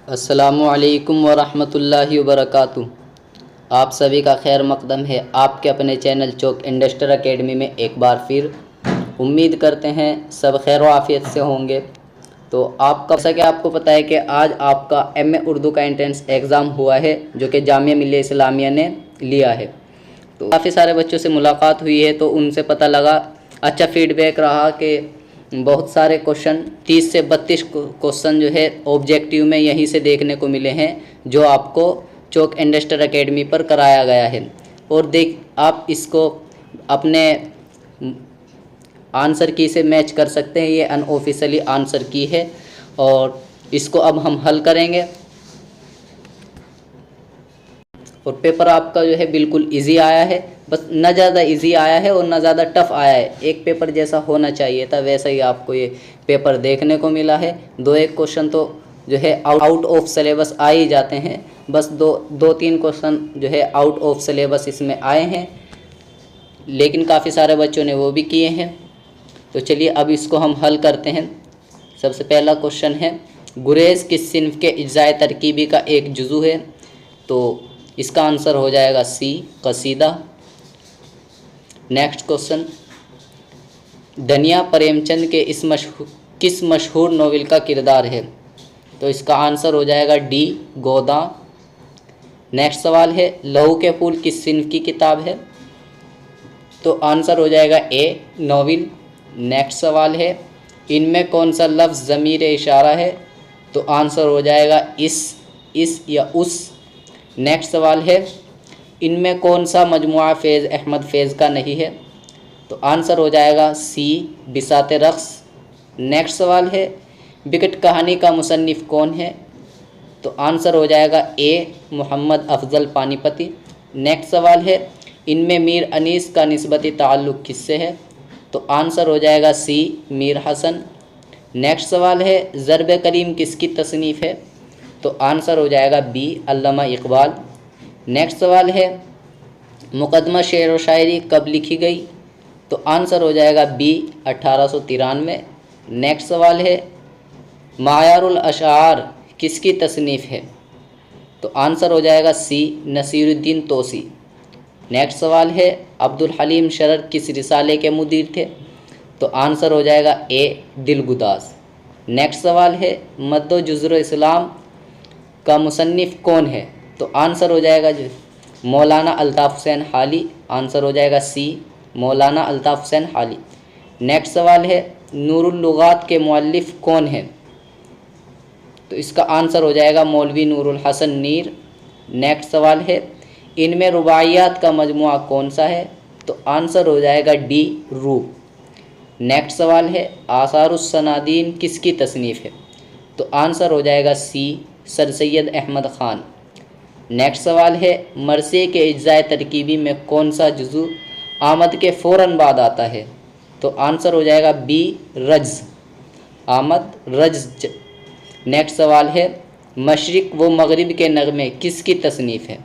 अस्सलामुअलैकुम वरहमतुल्लाहि वबरकातुहू। आप सभी का खैर मकदम है आपके अपने चैनल चौक इंडस्ट्रियल एकेडमी में एक बार फिर। उम्मीद करते हैं सब खैर व आफियत से होंगे। तो आपका जैसा कि आपको पता है कि आज आपका एमए उर्दू का एंट्रेंस एग्ज़ाम हुआ है जो कि जामिया मिल्लिया इस्लामिया ने लिया है। तो काफ़ी सारे बच्चों से मुलाकात हुई है तो उनसे पता लगा, अच्छा फीडबैक रहा कि बहुत सारे क्वेश्चन 30 से 32 क्वेश्चन जो है ऑब्जेक्टिव में यहीं से देखने को मिले हैं जो आपको चौक इंडस्ट्रियल एकेडमी पर कराया गया है। और देख आप इसको अपने आंसर की से मैच कर सकते हैं। ये अनऑफिशियली आंसर की है और इसको अब हम हल करेंगे। और पेपर आपका जो है बिल्कुल इजी आया है, बस न ज़्यादा इजी आया है और न ज़्यादा टफ आया है। एक पेपर जैसा होना चाहिए था वैसा ही आपको ये पेपर देखने को मिला है। दो एक क्वेश्चन तो जो है आउट ऑफ सिलेबस आ ही जाते हैं, बस दो तीन क्वेश्चन जो है आउट ऑफ सिलेबस इसमें आए हैं, लेकिन काफ़ी सारे बच्चों ने वो भी किए हैं। तो चलिए अब इसको हम हल करते हैं। सबसे पहला क्वेश्चन है, गुरेज किस सिन्फ के इज्जाए तरकीबी का एक जुज़ू है? तो इसका आंसर हो जाएगा सी, कसीदा। नेक्स्ट क्वेश्चन, दनिया प्रेमचंद के किस मशहूर नॉवेल का किरदार है? तो इसका आंसर हो जाएगा डी, गोदा। नेक्स्ट सवाल है, लहू के फूल किस सिन्फ की किताब है? तो आंसर हो जाएगा ए, नॉवेल। नेक्स्ट सवाल है, इनमें कौन सा लफ्ज़ ज़मीर इशारा है? तो आंसर हो जाएगा इस या उस। नेक्स्ट सवाल है, इनमें कौन सा मजमुआ फैज़ अहमद फैज़ का नहीं है? तो आंसर हो जाएगा सी, बिसाते रक़्स। नेक्स्ट सवाल है, विकट कहानी का मुसन्निफ़ कौन है? तो आंसर हो जाएगा ए, मोहम्मद अफज़ल पानीपती। नेक्स्ट सवाल है, इनमें मीर अनीस का निस्बती ताल्लुक़ किससे है? तो आंसर हो जाएगा सी, मीर हसन। नेक्स्ट सवाल है, ज़र्ब कलीम किसकी तसनीफ़ है? तो आंसर हो जाएगा बी, अल्लामा इकबाल। नेक्स्ट सवाल है, मुकदमा शेर व शायरी कब लिखी गई? तो आंसर हो जाएगा बी, 1893। नेक्स्ट सवाल है, मायारुल अशार किसकी तसनीफ़ है? तो आंसर हो जाएगा सी, नसीरुद्दीन तोसी। नेक्स्ट सवाल है, अब्दुल हलीम शरर किस रिसाले के मुदीर थे? तो आंसर हो जाएगा ए, दिलगुदास। नेक्स्ट सवाल है, मद्दो जुज़्र इस्लाम का मुसन्निफ़ कौन है? तो आंसर हो जाएगा मौलाना अल्ताफ़ हुसैन हाली। आंसर हो जाएगा सी, मौलाना अल्ताफ़ हुसैन हाली। नेक्स्ट सवाल है, नूरुल लुगात के मुअल्लिफ़ कौन है? तो इसका आंसर हो जाएगा मौलवी नूरुल हसन नीर। नेक्स्ट सवाल है, इनमें रुबाइयात का मजमुआ कौन सा है? तो आंसर हो जाएगा डी, रूह। नेक्स्ट सवाल है, आसारुस सनादीन किसकी तसनीफ़ है? तो आंसर हो जाएगा सी, सर सैयद अहमद ख़ान। नेक्स्ट सवाल है, मरसे के इज्जाए तरकीबी में कौन सा जुज़ू आमद के फ़ौरन बाद आता है? तो आंसर हो जाएगा बी, रज्ज़, आमद रज्ज़। नेक्स्ट सवाल है, मशरिक़ व मगरिब के नगमे किसकी तसनीफ़ है,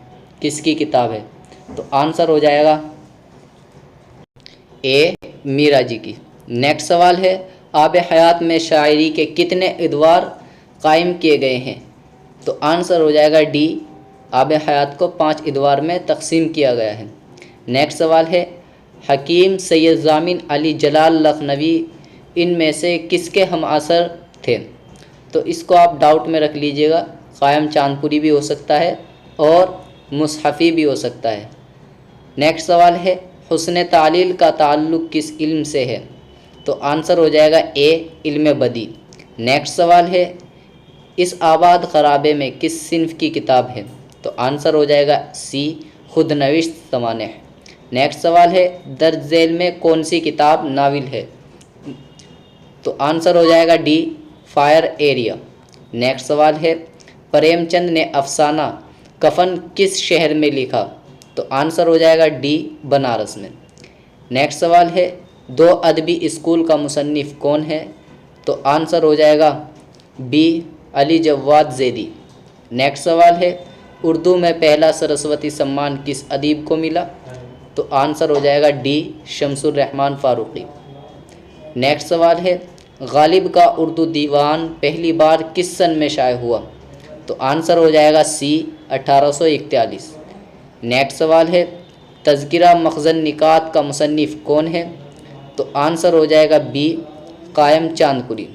किसकी किताब है? तो आंसर हो जाएगा ए, मीरा जी की। नेक्स्ट सवाल है, आब हयात में शायरी के कितने अदवार कायम किए गए हैं? तो आंसर हो जाएगा डी, आब हयात को 5 अदवार में तकसीम किया गया है। नेक्स्ट सवाल है, हकीम सैयद ज़ामिन अली जलाल लखनवी इनमें से किसके हम असर थे? तो इसको आप डाउट में रख लीजिएगा, क़ायम चांदपुरी भी हो सकता है और मुसहफ़ी भी हो सकता है। नेक्स्ट सवाल है, हुस्न तालील का ताल्लुक़ किस इल्म से है? तो आंसर हो जाएगा ए, इल्म बदी। नेक्स्ट सवाल है, इस आबाद खराबे में किस सिन्फ की किताब है? तो आंसर हो जाएगा सी, खुद नविश्त ज़माने। नेक्स्ट सवाल है, दर्ज झेल में कौन सी किताब नाविल है? तो आंसर हो जाएगा डी, फायर एरिया। नेक्स्ट सवाल है, प्रेमचंद ने अफसाना कफन किस शहर में लिखा? तो आंसर हो जाएगा डी, बनारस में। नेक्स्ट सवाल है, दो अदबी स्कूल का मुसन्निफ़ कौन है? तो आंसर हो जाएगा बी, अली जवाद ज़ैदी। नेक्स्ट सवाल है, उर्दू में पहला सरस्वती सम्मान किस अदीब को मिला? तो आंसर हो जाएगा डी, शमसुर रहमान फ़ारूक़ी। नेक्स्ट सवाल है, गालिब का उर्दू दीवान पहली बार किस सन में शाये हुआ? तो आंसर हो जाएगा सी 1841। नेक्स्ट सवाल है तज़किरा मखज़न निकात का मुसन्निफ़ कौन है? तो आंसर हो जाएगा बी कायम चांदपुरी।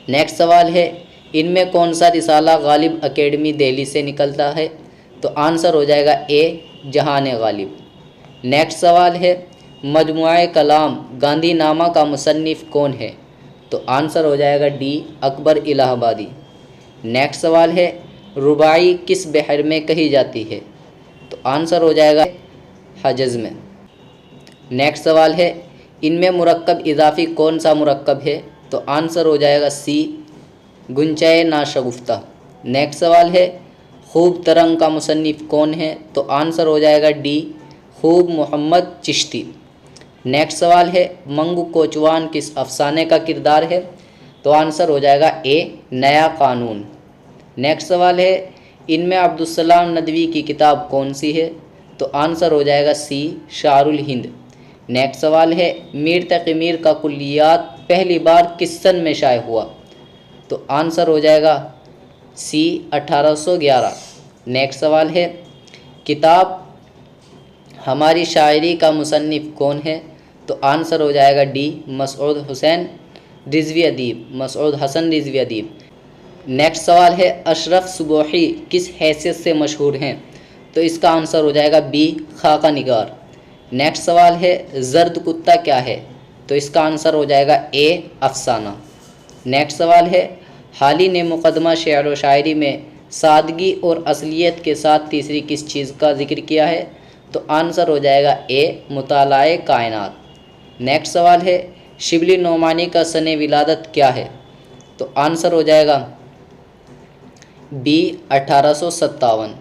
नेक्स्ट सवाल है इनमें कौन सा रिसाला गालिब एकेडमी दिल्ली से निकलता है? तो आंसर हो जाएगा ए जहान गालिब। नेक्स्ट सवाल है मजमुआ कलाम गांधीनामा का मुसन्निफ़ कौन है? तो आंसर हो जाएगा डी अकबर इलाहाबादी। नेक्स्ट सवाल है रुबाई किस बहर में कही जाती है? तो आंसर हो जाएगा हजज में। नेक्स्ट सवाल है इनमें मुरक्कब इजाफ़ी कौन सा मुरक्कब है? तो आंसर हो जाएगा सी गुंचाए नाशगुफ्ता। नेक्स्ट सवाल है खूब तरंग का मुसन्निफ़ कौन है? तो आंसर हो जाएगा डी खूब मोहम्मद चिश्ती। नेक्स्ट सवाल है मंगू कोचवान किस अफसाने का किरदार है? तो आंसर हो जाएगा ए नया कानून। नेक्स्ट सवाल है इनमें अब्दुस्सलाम नदवी की किताब कौन सी है? तो आंसर हो जाएगा सी शारुल हिंद। नेक्स्ट सवाल है मीर तक़ी मीर का कुल्लियात पहली बार किस सन में शाये हुआ? तो आंसर हो जाएगा सी 1811। नेक्स्ट सवाल है किताब हमारी शायरी का मुसन्निफ़ कौन है? तो आंसर हो जाएगा डी मसऊद हुसैन रिजवी अदीब, मसऊद हसन रिजवी अदीब। नेक्स्ट सवाल है अशरफ सुबोही किस हैसियत से मशहूर हैं? तो इसका आंसर हो जाएगा बी खाका निगार। नेक्स्ट सवाल है जर्द कुत्ता क्या है? तो इसका आंसर हो जाएगा ए अफसाना। नेक्स्ट सवाल है हाली ने मुकदमा शेर व शायरी में सादगी और असलियत के साथ तीसरी किस चीज़ का जिक्र किया है? तो आंसर हो जाएगा ए मुतालाए कायनात। नेक्स्ट सवाल है शिबली नोमानी का सने विलादत क्या है? तो आंसर हो जाएगा बी 1857।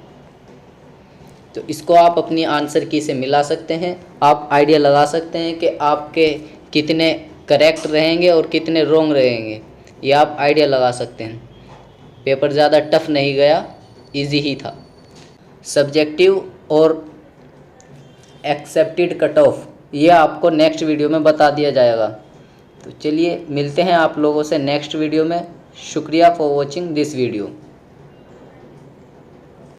तो इसको आप अपनी आंसर की से मिला सकते हैं। आप आइडिया लगा सकते हैं कि आपके कितने करेक्ट रहेंगे और कितने रॉन्ग रहेंगे, ये आप आइडिया लगा सकते हैं। पेपर ज़्यादा टफ नहीं गया, इजी ही था। सब्जेक्टिव और एक्सेप्टेड कट ऑफ ये आपको नेक्स्ट वीडियो में बता दिया जाएगा। तो चलिए मिलते हैं आप लोगों से नेक्स्ट वीडियो में। शुक्रिया फॉर वॉचिंग दिस वीडियो।